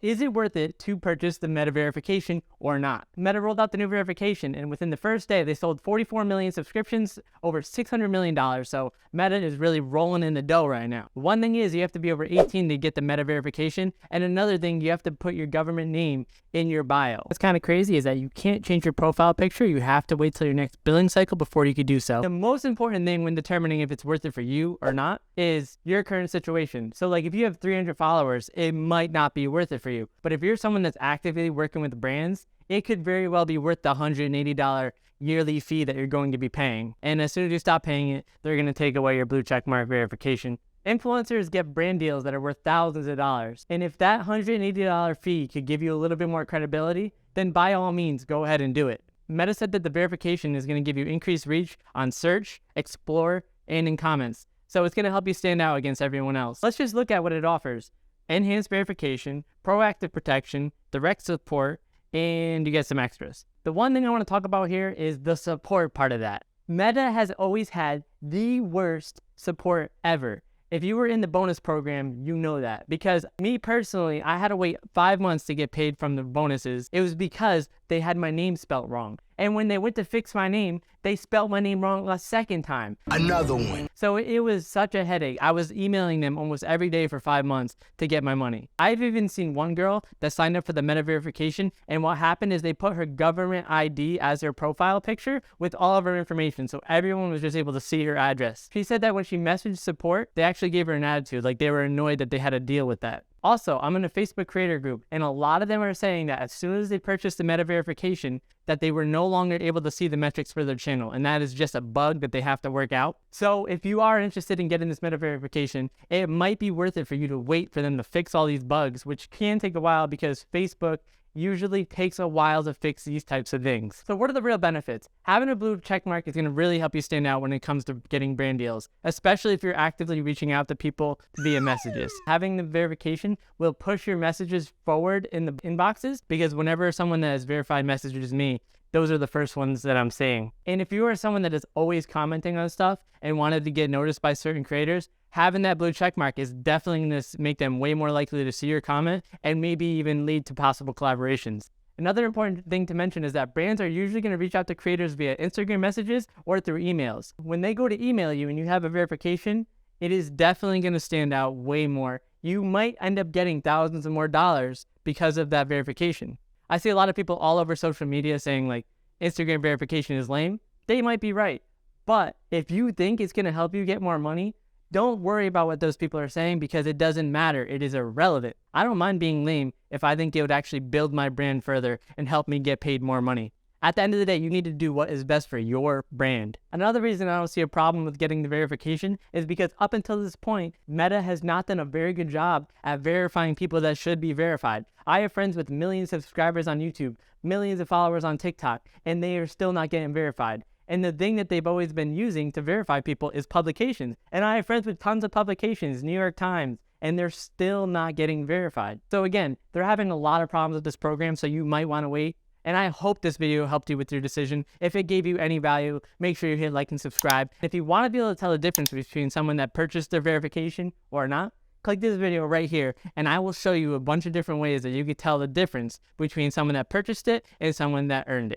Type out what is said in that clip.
Is it worth it to purchase the Meta verification or not? Meta rolled out the new verification, and within the first day, they sold 44 million subscriptions, over $600 million. So Meta is really rolling in the dough right now. One thing is you have to be over 18 to get the Meta verification, and another thing, you have to put your government name in your bio. What's kind of crazy is that you can't change your profile picture. You have to wait till your next billing cycle before you could do so. The most important thing when determining if it's worth it for you or not is your current situation. So like if you have 300 followers, it might not be worth it for you. But if you're someone that's actively working with brands, it could very well be worth the $180 yearly fee that you're going to be paying. And as soon as you stop paying it, they're going to take away your blue checkmark verification. Influencers get brand deals that are worth thousands of dollars. And if that $180 fee could give you a little bit more credibility, then by all means, go ahead and do it. Meta said that the verification is going to give you increased reach on search, explore, and in comments. So it's going to help you stand out against everyone else. Let's just look at what it offers. Enhanced verification, proactive protection, direct support, and you get some extras. The one thing I want to talk about here is the support part of that. Meta has always had the worst support ever. If you were in the bonus program, you know that. Because me personally, I had to wait 5 months to get paid from the bonuses. It was because they had my name spelt wrong. And when they went to fix my name, they spelled my name wrong a second time. Another one. So it was such a headache. I was emailing them almost every day for 5 months to get my money. I've even seen one girl that signed up for the Meta verification, and what happened is they put her government ID as her profile picture with all of her information, so everyone was just able to see her address. She said that when she messaged support, they actually gave her an attitude, like they were annoyed that they had to deal with that. Also, I'm in a Facebook creator group, and a lot of them are saying that as soon as they purchased the Meta verification, that they were no longer able to see the metrics for their channel, and that is just a bug that they have to work out. So if you are interested in getting this Meta verification, it might be worth it for you to wait for them to fix all these bugs, which can take a while because Facebook usually takes a while to fix these types of things. So what are the real benefits? Having a blue checkmark is going to really help you stand out when it comes to getting brand deals, especially if you're actively reaching out to people via messages. Having the verification will push your messages forward in the inboxes, because whenever someone that has verified messages me, those are the first ones that I'm seeing. And if you are someone that is always commenting on stuff and wanted to get noticed by certain creators, having that blue check mark is definitely going to make them way more likely to see your comment and maybe even lead to possible collaborations. Another important thing to mention is that brands are usually going to reach out to creators via Instagram messages or through emails. When they go to email you and you have a verification, it is definitely going to stand out way more. You might end up getting thousands of more dollars because of that verification. I see a lot of people all over social media saying like Instagram verification is lame. They might be right. But if you think it's going to help you get more money, don't worry about what those people are saying, because it doesn't matter. It is irrelevant. I don't mind being lame if I think it would actually build my brand further and help me get paid more money. At the end of the day, you need to do what is best for your brand. Another reason I don't see a problem with getting the verification is because up until this point, Meta has not done a very good job at verifying people that should be verified. I have friends with millions of subscribers on YouTube, millions of followers on TikTok, and they are still not getting verified. And the thing that they've always been using to verify people is publications. And I have friends with tons of publications, New York Times, and they're still not getting verified. So again, they're having a lot of problems with this program, so you might want to wait. And I hope this video helped you with your decision. If it gave you any value, make sure you hit like and subscribe. If you want to be able to tell the difference between someone that purchased their verification or not, click this video right here, and I will show you a bunch of different ways that you can tell the difference between someone that purchased it and someone that earned it.